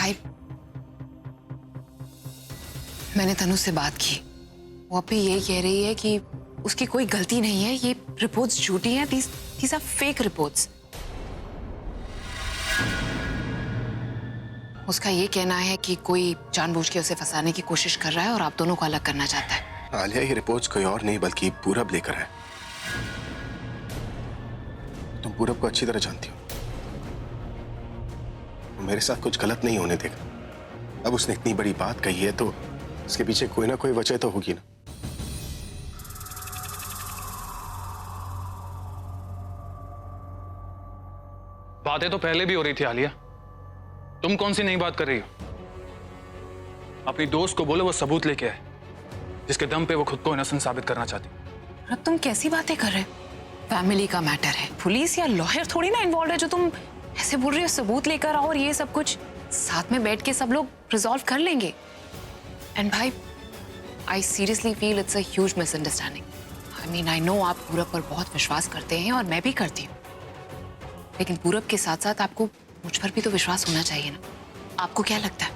भाई, मैंने तनु से बात की। वो अभी यही कह रही है कि उसकी कोई गलती नहीं है, ये रिपोर्ट्स झूठी हैं। these are fake reports। उसका ये कहना है कि कोई जानबूझ के उसे फंसाने की कोशिश कर रहा है और आप दोनों को अलग करना चाहता है। आलिया, ये रिपोर्ट्स कोई और नहीं बल्कि पूरब लेकर है। तुम पूरब को अच्छी तरह जानती हो। मेरे साथ कुछ गलत नहीं होने देगा। अब उसने इतनी बड़ी बात कही है तो उसके पीछे कोई ना कोई वजह तो होगी ना। बातें तो पहले भी हो रही थी आलिया, तुम कौन सी नई बात कर रही हो? अपनी दोस्त को बोलो वो सबूत लेके आए जिसके दम पे वो खुद को इनोसेंट साबित करना चाहती। अब तुम कैसी बातें कर रहे हो? फैमिली का मैटर है, पुलिस या लॉयर थोड़ी ना इन्वॉल्व है जो तुम ऐसे बोल रहे हो सबूत लेकर आओ और ये सब कुछ। साथ में बैठ के सब लोग रिजॉल्व कर लेंगे। एंड भाई, I seriously feel it's a huge misunderstanding. I mean, I know आप पूरब पर बहुत विश्वास करते हैं और मैं भी करती हूँ, लेकिन पूरब के साथ साथ आपको मुझ पर भी तो विश्वास होना चाहिए ना। आपको क्या लगता है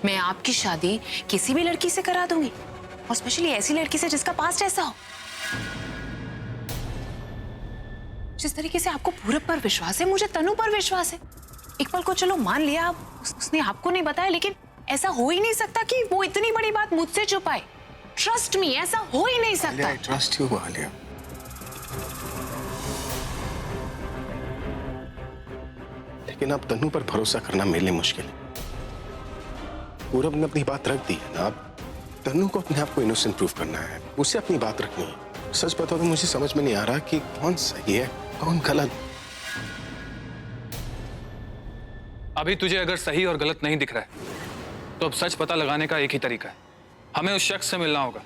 मैं आपकी शादी किसी भी लड़की से करा दूंगी, और स्पेशली ऐसी लड़की से जिसका पास्ट ऐसा हो? जिस तरीके से आपको पूरब पर विश्वास है, मुझे तनु पर विश्वास है। एक पल को चलो मान लिया उसने आपको नहीं बताया, लेकिन ऐसा हो ही नहीं सकता कि वो इतनी बड़ी बात मुझसे छुपाए। ट्रस्ट मी, ऐसा हो ही नहीं सकता। I trust you Alia. लेकिन अब तन्नू पर भरोसा करना मेरे लिए मुश्किल है। पूरब ने अपनी बात रख दी है ना। अब तन्नू को अपने आप को इनोसेंट प्रूव करना है, उसे अपनी बात रखनी है। सच बताओ तो मुझे समझ में नहीं आ रहा कि कौन सही है कौन गलत। अभी तुझे अगर सही और गलत नहीं दिख रहा है तो अब सच पता लगाने का एक ही तरीका है, हमें उस शख्स से मिलना होगा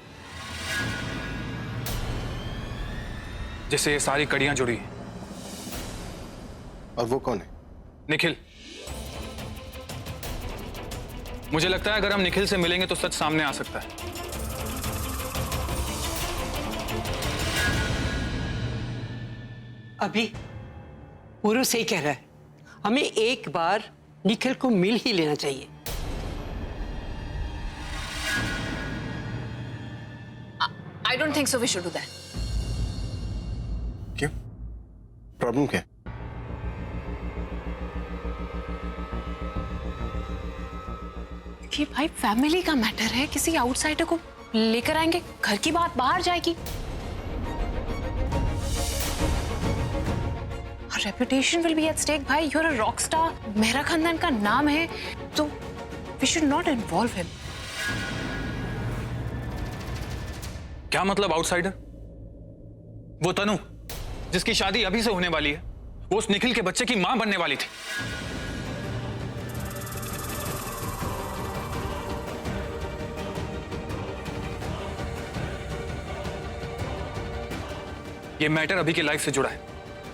जिससे ये सारी कड़ियां जुड़ी हैं। और वो कौन है? निखिल। मुझे लगता है अगर हम निखिल से मिलेंगे तो सच सामने आ सकता है। अभी पूर्व सही कह रहा है, हमें एक बार निखिल को मिल ही लेना चाहिए। I don't think so we should do that। क्यों? प्रॉब्लम क्या है? कि भाई फैमिली का मैटर है, किसी आउटसाइडर को लेकर आएंगे, घर की बात बाहर जाएगी। Reputation will be at stake. भाई, you are a rock star, Mehra खानदान का नाम है, तो we should not involve him. क्या मतलब आउटसाइडर? वो तनु जिसकी शादी अभी से होने वाली है, वो उस निखिल के बच्चे की मां बनने वाली थी। ये मैटर अभी की लाइफ से जुड़ा है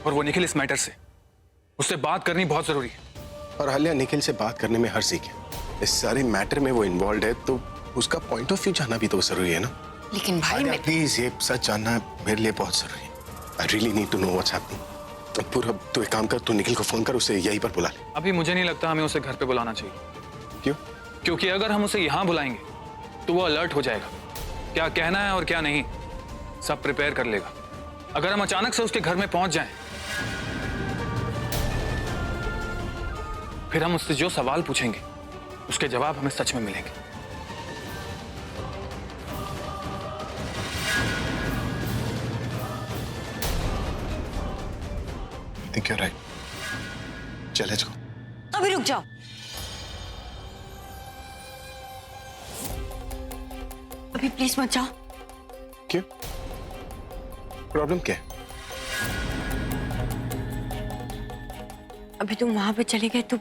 और वो निखिल इस मैटर से। उससे बात करनी बहुत जरूरी है। और आलिया, निखिल से बात करने में हर्ज है। इस सारे मैटर में वो इन्वॉल्व है तो उसका पॉइंट ऑफ व्यू जानना भी तो जरूरी है ना। लेकिन भाई, मैं प्लीज, ये सच जानना मेरे लिए बहुत जरूरी है। I really need to know what's happening. Purab, तू एक काम कर, तू निखिल को फोन कर, उसे यहीं पर बुला ले। अभी मुझे नहीं लगता हमें उसे घर पे बुलाना चाहिए। क्यों? क्योंकि अगर हम उसे यहां बुलाएंगे तो वो अलर्ट हो जाएगा, क्या कहना है और क्या नहीं सब प्रिपेयर कर लेगा। अगर हम अचानक से उसके घर में पहुंच जाएं, फिर हम उससे जो सवाल पूछेंगे उसके जवाब हमें सच में मिलेंगे। think you're right. चल, let's go. अभी रुक जाओ। अभी प्लीज मत जाओ। क्यों? प्रॉब्लम क्या है? अभी तुम वहां पे चले गए तो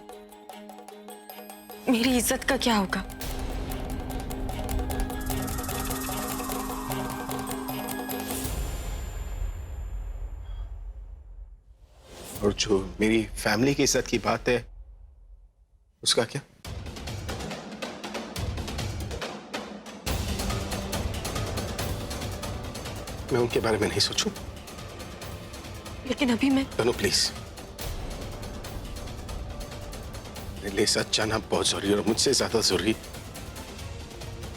मेरी इज्जत का क्या होगा? और जो मेरी फैमिली की इज्जत की बात है उसका क्या? मैं उनके बारे में नहीं सोचूं? लेकिन अभी मैं तनु प्लीज, मेरे लिए सच जानना बहुत जरूरी है और मुझसे ज्यादा जरूरी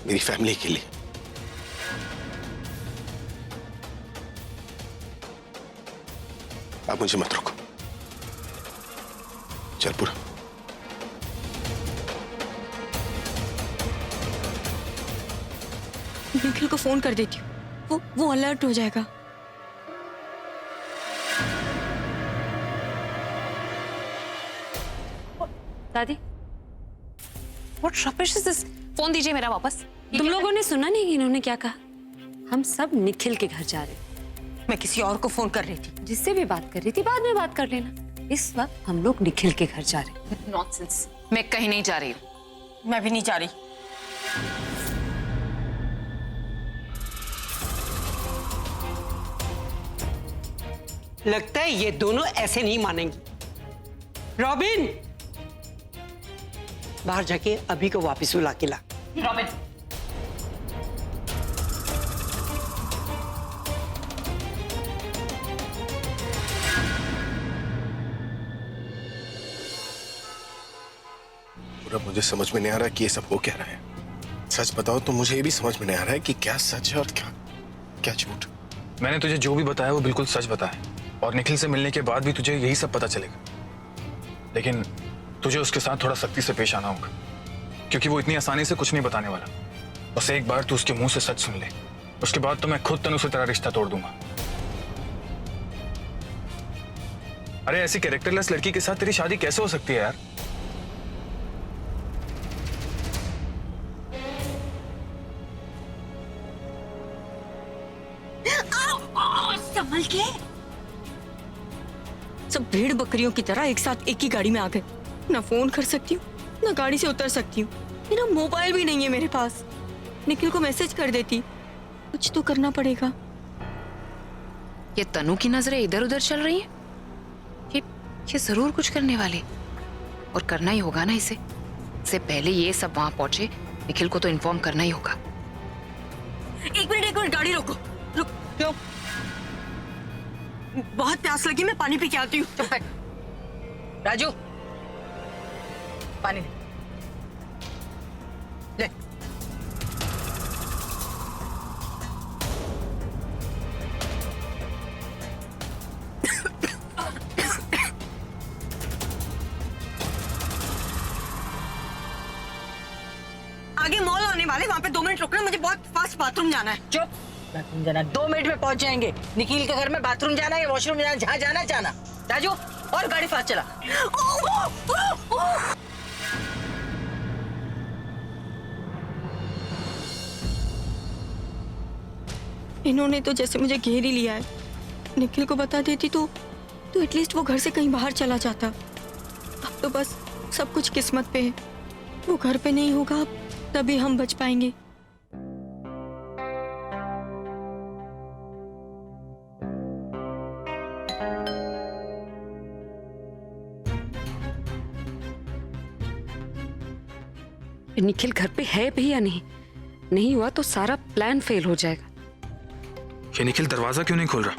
मेरी फैमिली के लिए। आप मुझे मत रोको। चल पूरा। निखिल को फोन कर देती हूँ, वो अलर्ट हो जाएगा। दादी, What rubbish is this? Phone दीजिए मेरा वापस। तुम लोगों ने सुना नहीं इन्होंने क्या कहा? हम सब निखिल के घर जा रहे हैं। मैं किसी और को फोन कर रही थी। जिससे भी बात कर रही थी बाद में बात कर लेना। इस वक्त हम लोग निखिल के घर जा रहे हैं। नॉनसेंस। मैं कहीं नहीं जा रही हूँ। मैं भी नहीं जा रही। लगता है ये दोनों ऐसे नहीं मानेंगी। रॉबिन, बाहर जाके अभी को वापस बुला के ला। रॉबिन, पूरा मुझे समझ में नहीं आ रहा कि ये सब हो क्या रहा है। सच बताओ तो मुझे ये भी समझ में नहीं आ रहा है कि क्या सच है और क्या क्या झूठ। मैंने तुझे जो भी बताया वो बिल्कुल सच बताया और निखिल से मिलने के बाद भी तुझे यही सब पता चलेगा। लेकिन तुझे उसके साथ थोड़ा सख्ती से पेश आना होगा क्योंकि वो इतनी आसानी से कुछ नहीं बताने वाला। बस एक बार तू उसके मुंह से सच सुन ले, उसके बाद तो मैं खुद तनु से तेरा रिश्ता तोड़ दूंगा। अरे ऐसी कैरेक्टरलेस लड़की के साथ तेरी शादी कैसे हो सकती है यार? संभल के। सब भेड़ बकरियों की तरह एक साथ एक ही गाड़ी में आ गए। ना फोन कर सकती हूँ, ना गाड़ी से उतर सकती हूँ। मेरा मोबाइल भी नहीं है मेरे पास। निखिल को मैसेज कर देती। कुछ तो करना पड़ेगा। ये तनु की नजरें इधर उधर चल रही हैं। ये जरूर कुछ करने वाले और करना ही होगा ना इसे। इससे पहले ये सब वहां पहुंचे निखिल को तो इन्फॉर्म करना ही होगा। एक मिनट गाड़ी रोको। रुक। क्यों? बहुत प्यास लगी, मैं पानी पी के आती हूँ। चुप बैठ। राजू, पानी ले। आगे मॉल आने वाले, वहाँ पे 2 मिनट रुकना, मुझे बहुत फास्ट बाथरूम जाना है। चुप। बाथरूम जाना 2 मिनट में पहुंच जाएंगे। निखिल के घर में बाथरूम जाना है, वॉशरूम जाना, जहाँ जाना जाना। राजू, और गाड़ी फास्ट चला। इन्होंने तो जैसे मुझे घेर ही लिया है। निखिल को बता देती तो एटलीस्ट वो घर से कहीं बाहर चला जाता। अब तो बस सब कुछ किस्मत पे है। वो घर पे नहीं होगा, अब तभी हम बच पाएंगे। निखिल घर पे है भी या नहीं? नहीं हुआ तो सारा प्लान फेल हो जाएगा। ये निखिल दरवाजा क्यों नहीं खोल रहा?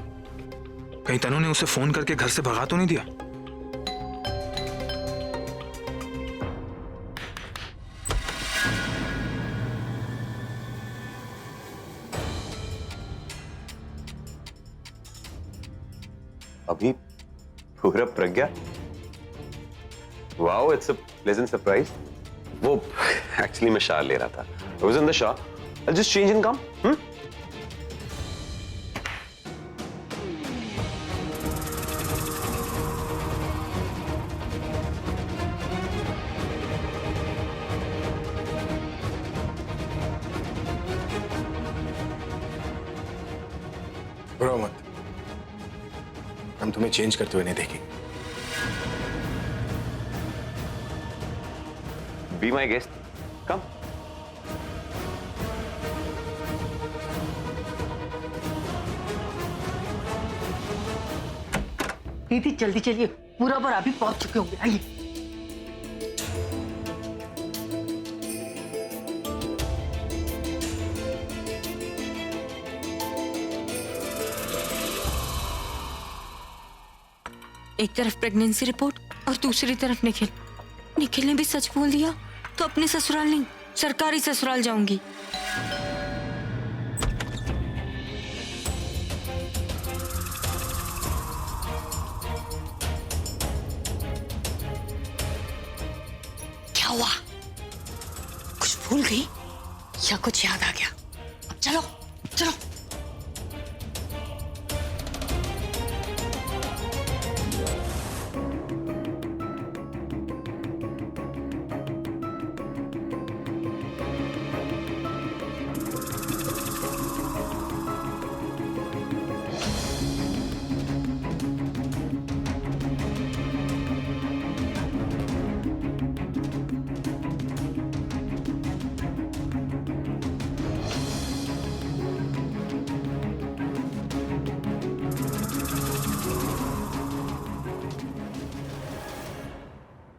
कहीं तनु ने उसे फोन करके घर से भगा तो नहीं दिया? अभी पूरा Pragya, wow, it's a pleasant surprise. वो एक्चुअली मैं शार ले रहा था। I was in the shower. I'll just change and come. घबराओ मत, हम तुम्हें चेंज करते हुए नहीं देखेंगे। Be my guest. Come. दीदी जल्दी चलिए, पूरा पर अभी पहुंच चुके होंगे। आइए। एक तरफ प्रेगनेंसी रिपोर्ट और दूसरी तरफ निखिल। निखिल ने भी सच बोल दिया तो अपने ससुराल नहीं, सरकारी ससुराल जाऊंगी। क्या हुआ? कुछ भूल गई या कुछ याद आ गया? अब चलो चलो।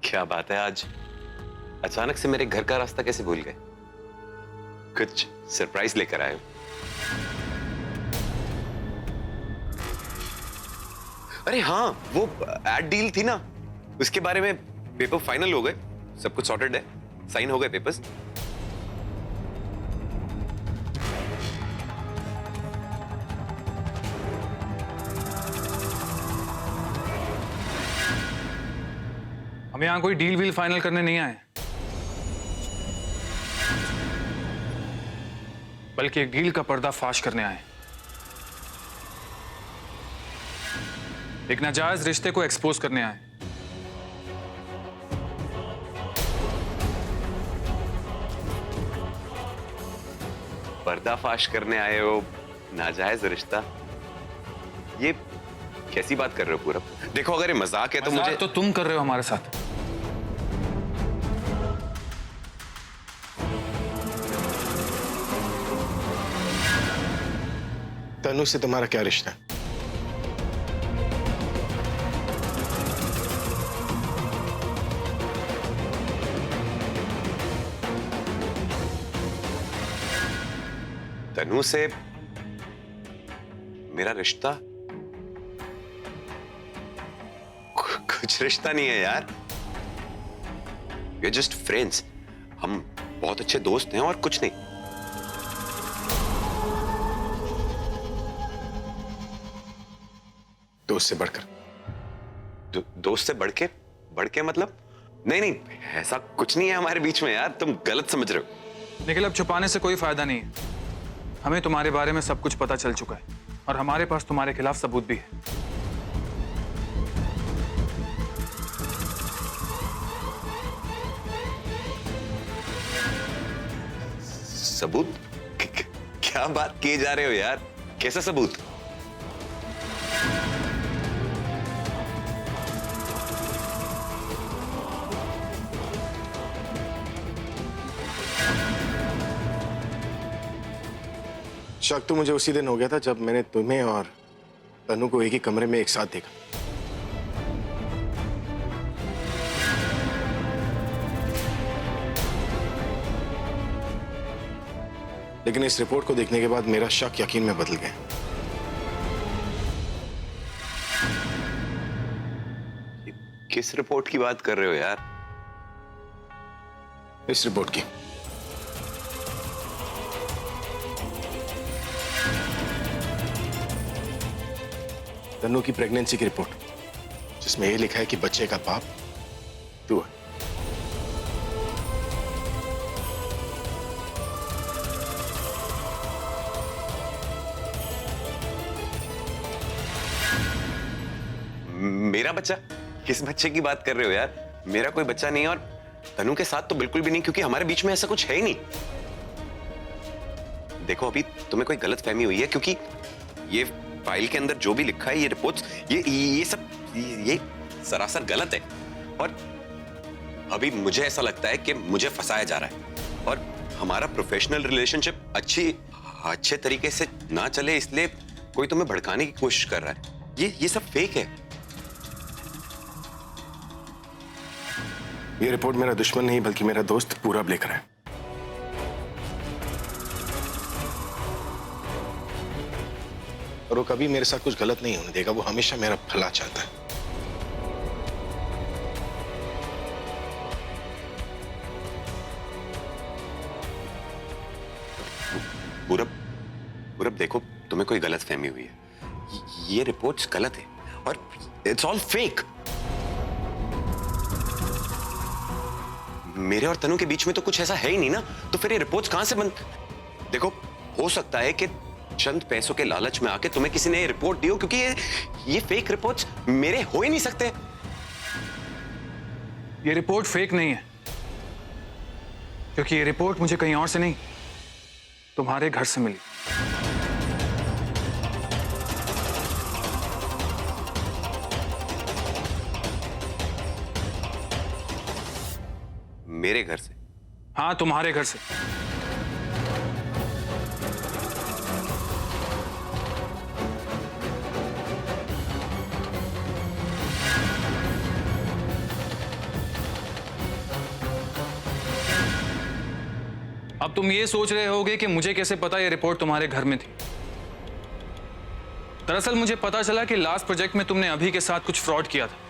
क्या बात है, आज अचानक से मेरे घर का रास्ता कैसे भूल गए? कुछ सरप्राइज लेकर आए हो? अरे हाँ, वो एड डील थी ना, उसके बारे में पेपर फाइनल हो गए, सब कुछ सॉर्टेड है, साइन हो गए पेपर्स। हम यहाँ कोई डील वील फाइनल करने नहीं आए, बल्कि एक डील का पर्दाफाश करने आए। एक नाजायज रिश्ते को एक्सपोज करने आए। पर्दाफाश करने आए हो, नाजायज रिश्ता? ये कैसी बात कर रहे हो पूरब? देखो, अगर ये मजाक है तो मुझे तो तुम कर रहे हो हमारे साथ। तनु से तुम्हारा क्या रिश्ता है? तनु से मेरा रिश्ता कुछ रिश्ता नहीं है यार। We are just friends. हम बहुत अच्छे दोस्त हैं और कुछ नहीं। दोस्त से बढ़कर? दोस्त से बढ़ के मतलब? नहीं नहीं, ऐसा कुछ नहीं है हमारे बीच में यार, तुम गलत समझ रहे हो। निखिल, अब छुपाने से कोई फायदा नहीं है। हमें तुम्हारे बारे में सब कुछ पता चल चुका है और हमारे पास तुम्हारे खिलाफ सबूत भी है। सबूत? क्या बात किए जा रहे हो यार? कैसा सबूत? शक तो मुझे उसी दिन हो गया था जब मैंने तुम्हें और तनु को एक ही कमरे में एक साथ देखा। लेकिन इस रिपोर्ट को देखने के बाद मेरा शक यकीन में बदल गया। किस रिपोर्ट की बात कर रहे हो यार? इस रिपोर्ट की। तनु की प्रेगनेंसी की रिपोर्ट, जिसमें यह लिखा है कि बच्चे का बाप तू है। मेरा बच्चा? किस बच्चे की बात कर रहे हो यार? मेरा कोई बच्चा नहीं है और तनु के साथ तो बिल्कुल भी नहीं, क्योंकि हमारे बीच में ऐसा कुछ है ही नहीं। देखो, अभी तुम्हें कोई गलतफहमी हुई है, क्योंकि ये फाइल के अंदर जो भी लिखा है, ये रिपोर्ट्स, ये सब ये सरासर गलत है। और अभी मुझे ऐसा लगता है कि मुझे फंसाया जा रहा है और हमारा प्रोफेशनल रिलेशनशिप अच्छे तरीके से ना चले, इसलिए कोई तुम्हें भड़काने की कोशिश कर रहा है। ये सब फेक है। ये रिपोर्ट मेरा दुश्मन नहीं बल्कि मेरा दोस्त पूरब लेकर है। और वो कभी मेरे साथ कुछ गलत नहीं होने देगा। वो हमेशा मेरा भला चाहता है। पूरब देखो, तुम्हें कोई गलत फहमी हुई है। ये रिपोर्ट्स गलत है और इट्स ऑल फेक। मेरे और तनु के बीच में तो कुछ ऐसा है ही नहीं ना, तो फिर ये रिपोर्ट्स कहां से बन। देखो, हो सकता है कि चंद पैसों के लालच में आके तुम्हें किसी ने ये रिपोर्ट दी हो, क्योंकि ये फेक रिपोर्ट्स मेरे हो ही नहीं सकते। ये रिपोर्ट फेक नहीं है, क्योंकि ये रिपोर्ट मुझे कहीं और से नहीं, तुम्हारे घर से मिली। मेरे घर से? हाँ, तुम्हारे घर से। अब तुम ये सोच रहे होगे कि मुझे कैसे पता ये रिपोर्ट तुम्हारे घर में थी। दरअसल मुझे पता चला कि लास्ट प्रोजेक्ट में तुमने अभी के साथ कुछ फ्रॉड किया था।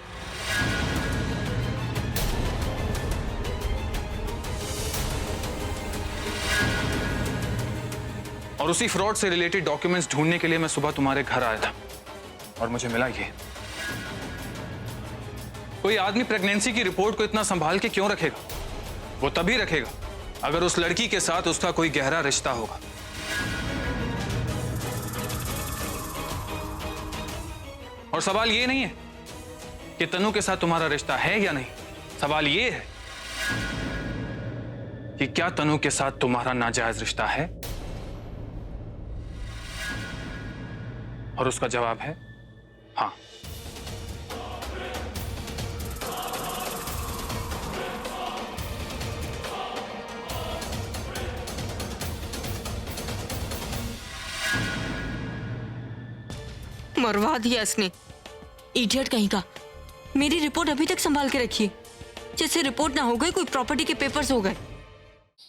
और उसी फ्रॉड से रिलेटेड डॉक्यूमेंट्स ढूंढने के लिए मैं सुबह तुम्हारे घर आया था और मुझे मिला ये। कोई आदमी प्रेगनेंसी की रिपोर्ट को इतना संभाल के क्यों रखेगा? वो तभी रखेगा अगर उस लड़की के साथ उसका कोई गहरा रिश्ता होगा। और सवाल ये नहीं है कि तनु के साथ तुम्हारा रिश्ता है या नहीं, सवाल ये है कि क्या तनु के साथ तुम्हारा नाजायज रिश्ता है? और उसका जवाब है हाँ। मरवा दिया इसने, इडियट कहीं का। मेरी रिपोर्ट अभी तक संभाल के रखी है, जैसे रिपोर्ट ना हो गई कोई प्रॉपर्टी के पेपर्स हो गए।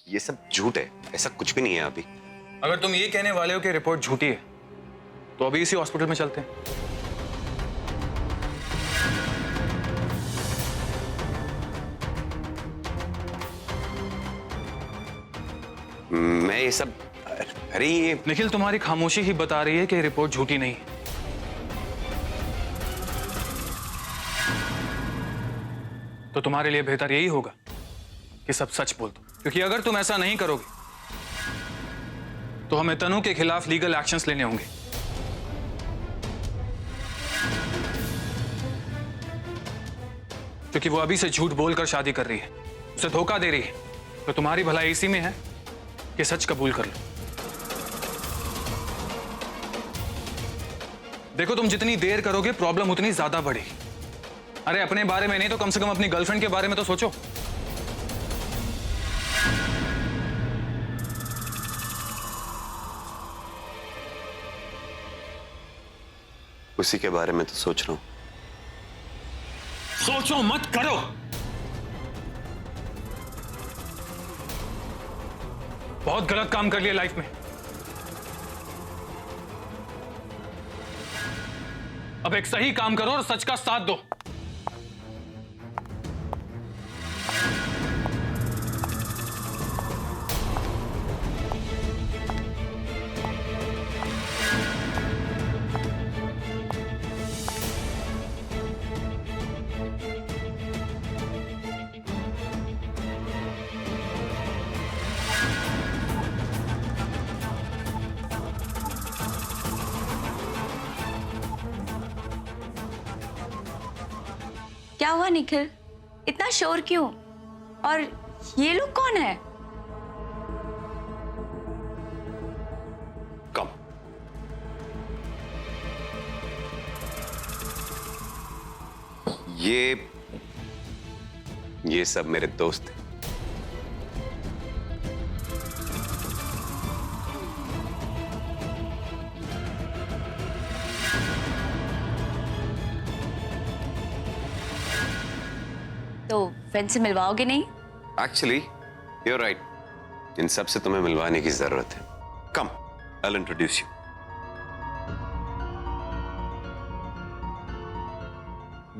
ये सब झूठ है, ऐसा कुछ भी नहीं है अभी। अगर तुम ये कहने वाले हो कि रिपोर्ट झूठी है तो अभी इसी हॉस्पिटल में चलते हैं। मैं ये सब, अरे ये निखिल, तुम्हारी खामोशी ही बता रही है कि रिपोर्ट झूठी नहीं है। तो तुम्हारे लिए बेहतर यही होगा कि सब सच बोल दो, क्योंकि अगर तुम ऐसा नहीं करोगे तो हमें तनु के खिलाफ लीगल एक्शंस लेने होंगे। क्योंकि वो अभी से झूठ बोलकर शादी कर रही है, उसे धोखा दे रही है। तो तुम्हारी भलाई इसी में है कि सच कबूल कर लो। देखो, तुम जितनी देर करोगे प्रॉब्लम उतनी ज्यादा बढ़ेगी। अरे अपने बारे में नहीं तो कम से कम अपनी गर्लफ्रेंड के बारे में तो सोचो। उसी के बारे में तो सोच रहा हूं। सोचो मत, करो। बहुत गलत काम कर लिया लाइफ में। अब एक सही काम करो और सच का साथ दो। क्या हुआ निखिल, इतना शोर क्यों? और ये लोग कौन है? कम। ये सब मेरे दोस्त हैं। तो फ्रेंड से मिलवाओगे नहीं? एक्चुअली यूर राइट, इन सब से तुम्हें मिलवाने की जरूरत है। Come, I will introduce you.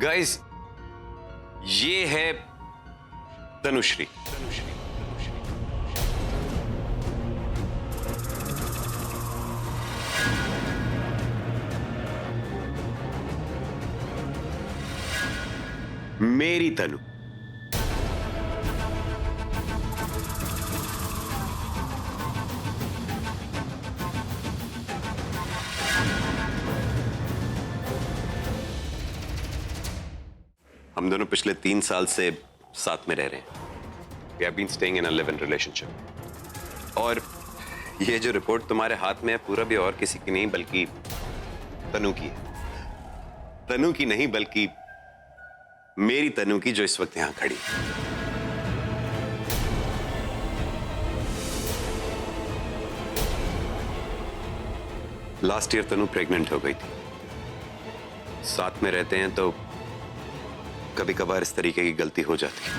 Guys, ये है तनुश्री। मेरी तनु। हम दोनों पिछले 3 साल से साथ में रह रहे हैं। We have been staying in a live-in relationship. और ये जो रिपोर्ट तुम्हारे हाथ में है पूरा भी और किसी की नहीं बल्कि तनु की है। तनु की नहीं बल्कि मेरी तनु की, जो इस वक्त यहां खड़ी है। लास्ट ईयर तनु प्रेग्नेंट हो गई थी। साथ में रहते हैं तो कभी कभार इस तरीके की गलती हो जाती है।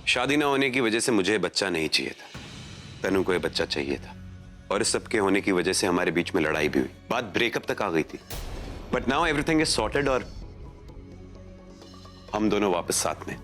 शादी ना होने की वजह से मुझे बच्चा नहीं चाहिए था, तनु को ये बच्चा चाहिए था, और इस सब के होने की वजह से हमारे बीच में लड़ाई भी हुई, बात ब्रेकअप तक आ गई थी। But now everything is sorted और हम दोनों वापस साथ में।